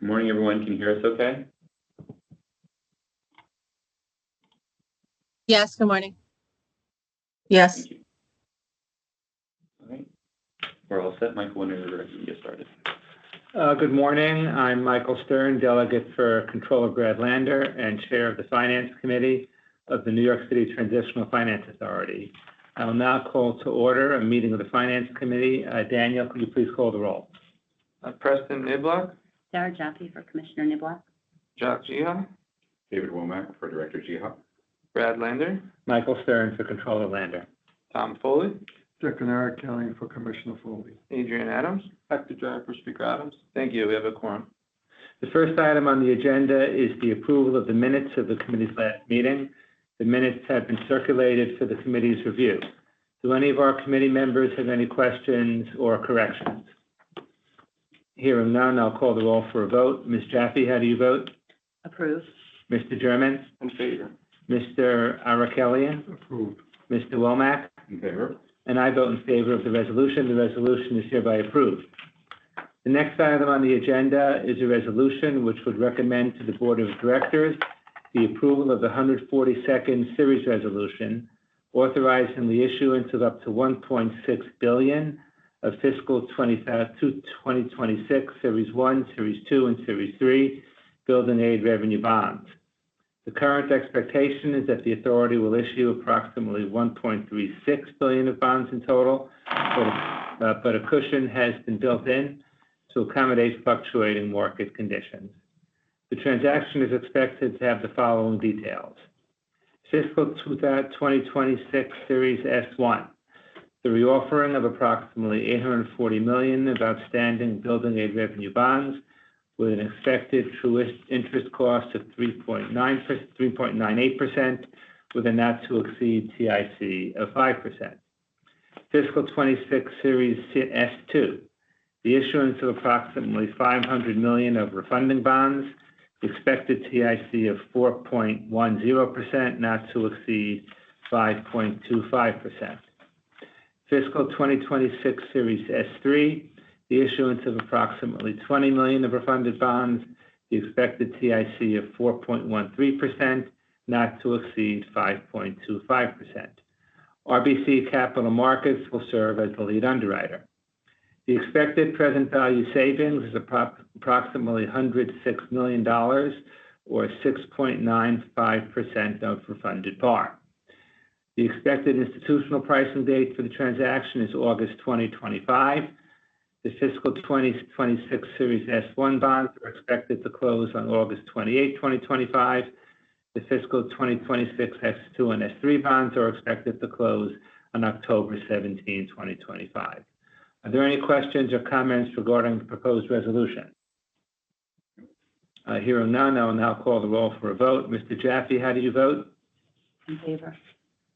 Good morning, everyone. Can you hear us okay? Yes, good morning. Yes. Thank you. All right. We're all set. Michael, when you're ready, we can get started. Good morning. I'm Michael Stern, delegate for Controller Brad Lander and Chair of the Finance Committee of the New York City Transitional Finance Authority. I will now call to order a meeting of the Finance Committee. Daniel, could you please call the roll? Preston Niblock, Sarah Jaffe for Commissioner Niblock. Jacques Jiha, David Womack for Director Jiha. Brad Lander, Michael Stern for Controller Lander. Tom Foley, Secretary Kelly for Commissioner Foley. Adrian Adams. Active Driver for Speaker Adams. Thank you. We have a quorum. The first item on the agenda is the approval of the minutes of the committee's last meeting. The minutes have been circulated for the committee's review. Do any of our committee members have any questions or corrections? Hearing none, I'll call the roll for a vote. Ms. Jaffe, how do you vote? Approved. Mr. German? In favor. Mr. Arakelian? Approved. Mr. Womack? In favor? And I vote in favor of the resolution. The resolution is hereby approved. The next item on the agenda is a resolution which would recommend to the Board of Directors the approval of the 142nd Series Resolution authorizing the issuance of up to $1.6 billion of fiscal 2026 Series 1, Series 2, and Series 3 Building Aid Revenue Bonds. The current expectation is that the authority will issue approximately $1.36 billion of bonds in total, but a cushion has been built in to accommodate fluctuating market conditions. The transaction is expected to have the following details. Fiscal 2026 Series S1, the reoffering of approximately $840 million of outstanding building aid revenue bonds with an expected true interest cost of 3.98% with a not to exceed TIC of 5%. Fiscal 26 Series S2, the issuance of approximately $500 million of refunding bonds, expected TIC of 4.10%, not to exceed 5.25%. Fiscal 2026 Series S3, the issuance of approximately $20 million of refunded bonds, the expected TIC of 4.13%, not to exceed 5.25%. RBC Capital Markets will serve as the lead underwriter. The expected present value savings is approximately $106 million, or 6.95% of refunded par. The expected institutional pricing date for the transaction is August 2025. The fiscal 2026 Series S1 bonds are expected to close on August 28, 2025. The fiscal 2026 S2 and S3 bonds are expected to close on October 17, 2025. Are there any questions or comments regarding the proposed resolution? Hearing none, I will now call the roll for a vote. Mr. Jaffe, how do you vote? In favor.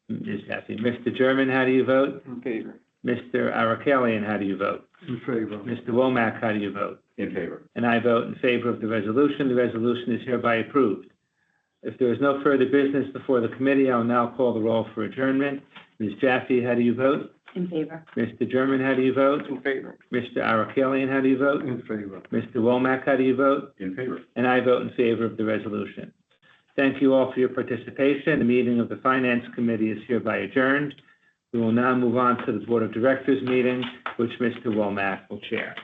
Ms. Jaffe. Mr. German, how do you vote? In favor. Mr. Arakelian, how do you vote? In favor. Mr. Womack, how do you vote? In favor. And I vote in favor of the resolution. The resolution is hereby approved. If there is no further business before the committee, I will now call the roll for adjournment. Ms. Jaffe, how do you vote? In favor. Mr. German, how do you vote? In favor. Mr. Arakelian, how do you vote? In favor. Mr. Womack, how do you vote? In favor. And I vote in favor of the resolution. Thank you all for your participation. The meeting of the Finance Committee is hereby adjourned. We will now move on to the Board of Directors meeting, which Mr. Womack will chair.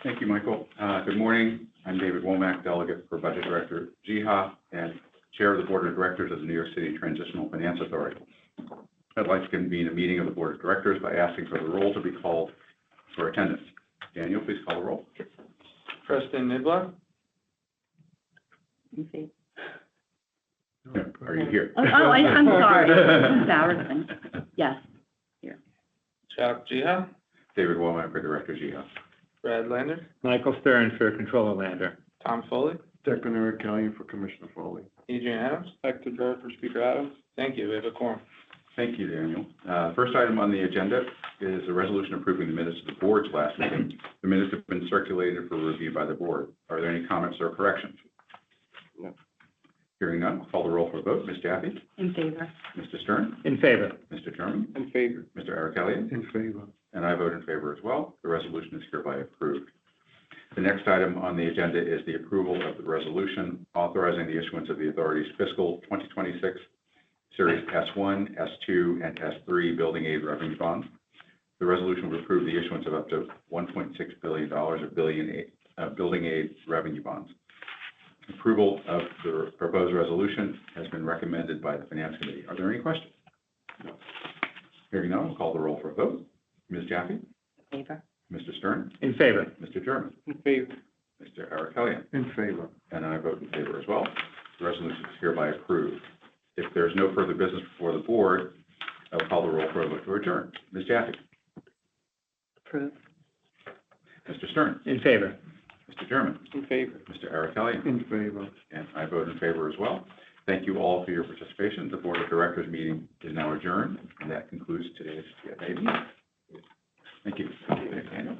Thank you, Michael. Good morning. I'm David Womack, delegate for Budget Director Jiha and Chair of the Board of Directors of the New York City Transitional Finance Authority. I'd like to convene a meeting of the Board of Directors by asking for the roll to be called for attendance. Daniel, please call the roll. Preston Niblock, In favor. Are you here? I'm sorry. Embarrassing. Yes. Jacques Jiha, David Womack for Director Jiha. Brad Lander, Michael Stern for Controller Lander. Tom Foley, Secretary Kelly for Commissioner Foley. Adrian Adams. Active Driver for Speaker Adams. Thank you. We have a quorum. Thank you, Daniel. First item on the agenda is a resolution approving the minutes of the board's last meeting. The minutes have been circulated for review by the board. Are there any comments or corrections? No. Hearing none, I'll call the roll for a vote. Ms. Jaffe? In favor. Mr. Stern? In favor. Mr. German? In favor. Mr. Arakelian? In favor. And I vote in favor as well. The resolution is hereby approved. The next item on the agenda is the approval of the resolution authorizing the issuance of the authority's fiscal 2026 Series S1, S2, and S3 building aid revenue bonds. The resolution would approve the issuance of up to $1.6 billion of building aid revenue bonds. Approval of the proposed resolution has been recommended by the Finance Committee. Are there any questions? No. Hearing none, we'll call the roll for a vote. Ms. Jaffe? In favor? Mr. Stern? In favor. Mr. German? In favor. Mr. Arakelian? In favor. And I vote in favor as well. The resolution is hereby approved. If there's no further business before the board, I will call the roll for a vote to adjourn. Ms. Jaffe? Approve. Mr. Stern? In favor. Mr. German? In favor. Mr. Arakelian? In favor. And I vote in favor as well. Thank you all for your participation. The Board of Directors meeting is now adjourned, and that concludes today's TFA meeting. Thank you. Daniel?